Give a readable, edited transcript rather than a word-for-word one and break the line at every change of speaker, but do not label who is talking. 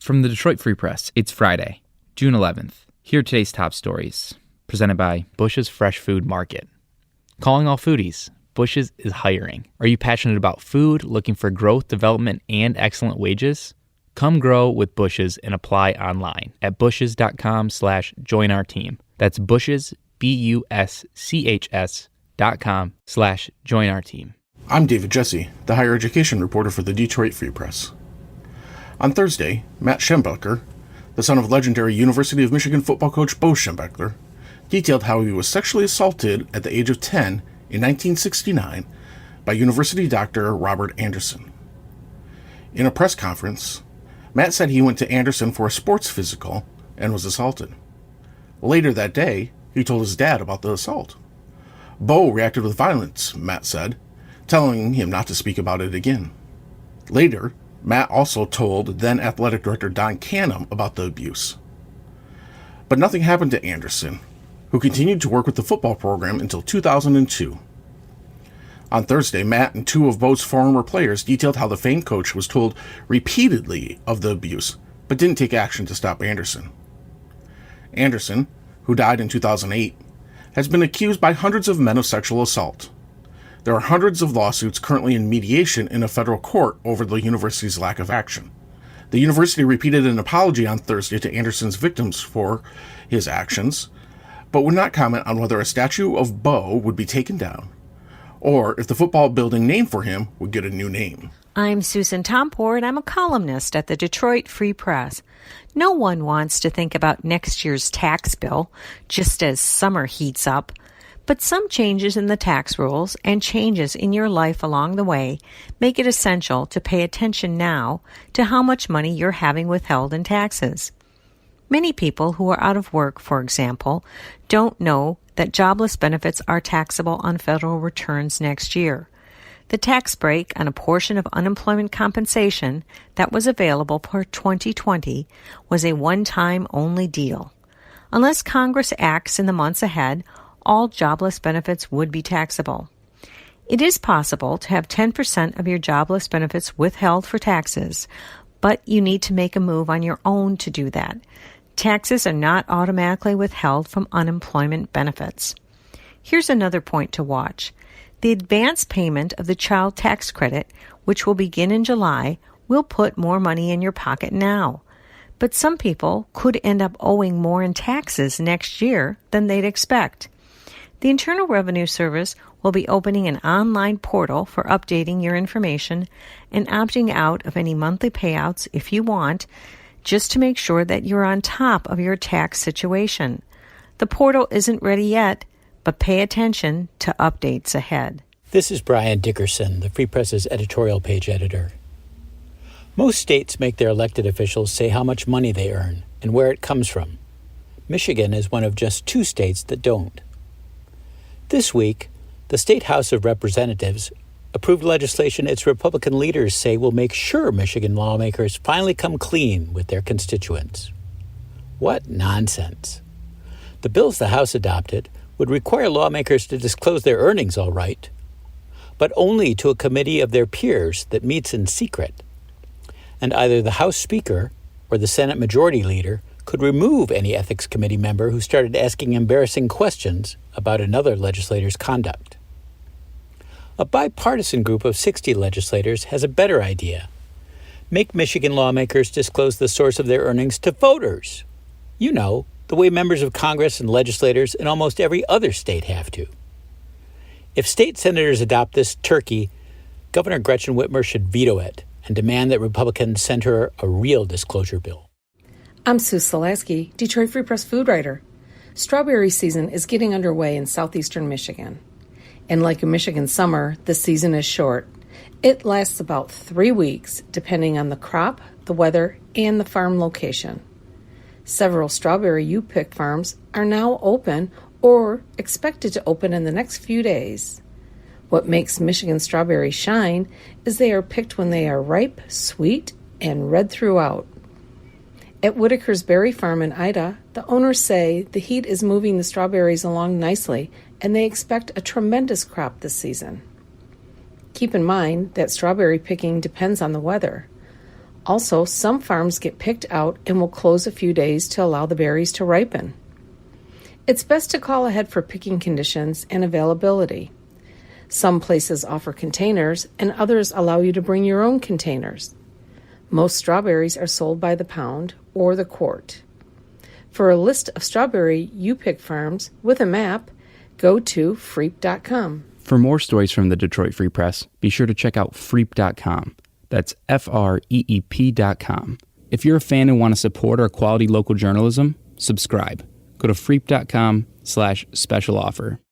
From the Detroit Free Press, it's Friday, June 11th. Here are today's top stories, presented by Bush's Fresh Food Market. Calling all foodies, Bush's is hiring. Are you passionate about food, looking for growth, development, and excellent wages? Come grow with Bush's and apply online at bush's.com/join-our-team. That's Bush's, BUSCHS.com/join-our-team.
I'm David Jesse, the higher education reporter for the Detroit Free Press. On Thursday, Matt Schembechler, the son of legendary University of Michigan football coach Bo Schembechler, detailed how he was sexually assaulted at the age of 10 in 1969 by university doctor Robert Anderson. In a press conference, Matt said he went to Anderson for a sports physical and was assaulted. Later that day, he told his dad about the assault. Bo reacted with violence, Matt said, telling him not to speak about it again. Later, Matt also told then athletic director Don Canham about the abuse. But nothing happened to Anderson, who continued to work with the football program until 2002. On Thursday, Matt and two of Bo's former players detailed how the famed coach was told repeatedly of the abuse, but didn't take action to stop Anderson. Anderson, who died in 2008, has been accused by hundreds of men of sexual assault. There are hundreds of lawsuits currently in mediation in a federal court over the university's lack of action. The university repeated an apology on Thursday to Anderson's victims for his actions, but would not comment on whether a statue of Bo would be taken down or if the football building named for him would get a new name.
I'm Susan Tompor, and I'm a columnist at the Detroit Free Press. No one wants to think about next year's tax bill just as summer heats up. But some changes in the tax rules and changes in your life along the way make it essential to pay attention now to how much money you're having withheld in taxes. Many people who are out of work, for example, don't know that jobless benefits are taxable on federal returns next year. The tax break on a portion of unemployment compensation that was available for 2020 was a one-time only deal. Unless Congress acts in the months ahead, all jobless benefits would be taxable. It is possible to have 10% of your jobless benefits withheld for taxes, but you need to make a move on your own to do that. Taxes are not automatically withheld from unemployment benefits. Here's another point to watch. The advance payment of the child tax credit, which will begin in July, will put more money in your pocket now. But some people could end up owing more in taxes next year than they'd expect. The Internal Revenue Service will be opening an online portal for updating your information and opting out of any monthly payouts if you want, just to make sure that you're on top of your tax situation. The portal isn't ready yet, but pay attention to updates ahead.
This is Brian Dickerson, the Free Press's editorial page editor. Most states make their elected officials say how much money they earn and where it comes from. Michigan is one of just 2 states that don't. This week, the State House of Representatives approved legislation its Republican leaders say will make sure Michigan lawmakers finally come clean with their constituents. What nonsense. The bills the House adopted would require lawmakers to disclose their earnings, all right, but only to a committee of their peers that meets in secret. And either the House Speaker or the Senate Majority Leader could remove any ethics committee member who started asking embarrassing questions about another legislator's conduct. A bipartisan group of 60 legislators has a better idea. Make Michigan lawmakers disclose the source of their earnings to voters. You know, the way members of Congress and legislators in almost every other state have to. If state senators adopt this turkey, Governor Gretchen Whitmer should veto it and demand that Republicans send her a real disclosure bill.
I'm Sue Solaski, Detroit Free Press food writer. Strawberry season is getting underway in southeastern Michigan. And like a Michigan summer, the season is short. It lasts about 3 weeks, depending on the crop, the weather, and the farm location. Several strawberry U-pick farms are now open or expected to open in the next few days. What makes Michigan strawberries shine is they are picked when they are ripe, sweet, and red throughout. At Whitaker's Berry Farm in Ida, the owners say the heat is moving the strawberries along nicely, and they expect a tremendous crop this season. Keep in mind that strawberry picking depends on the weather. Also, some farms get picked out and will close a few days to allow the berries to ripen. It's best to call ahead for picking conditions and availability. Some places offer containers and others allow you to bring your own containers. Most strawberries are sold by the pound or the quart. For a list of strawberry you-pick farms with a map, go to freep.com.
For more stories from the Detroit Free Press, be sure to check out freep.com. That's FREEP.com. If you're a fan and want to support our quality local journalism, subscribe. Go to freep.com/special offer.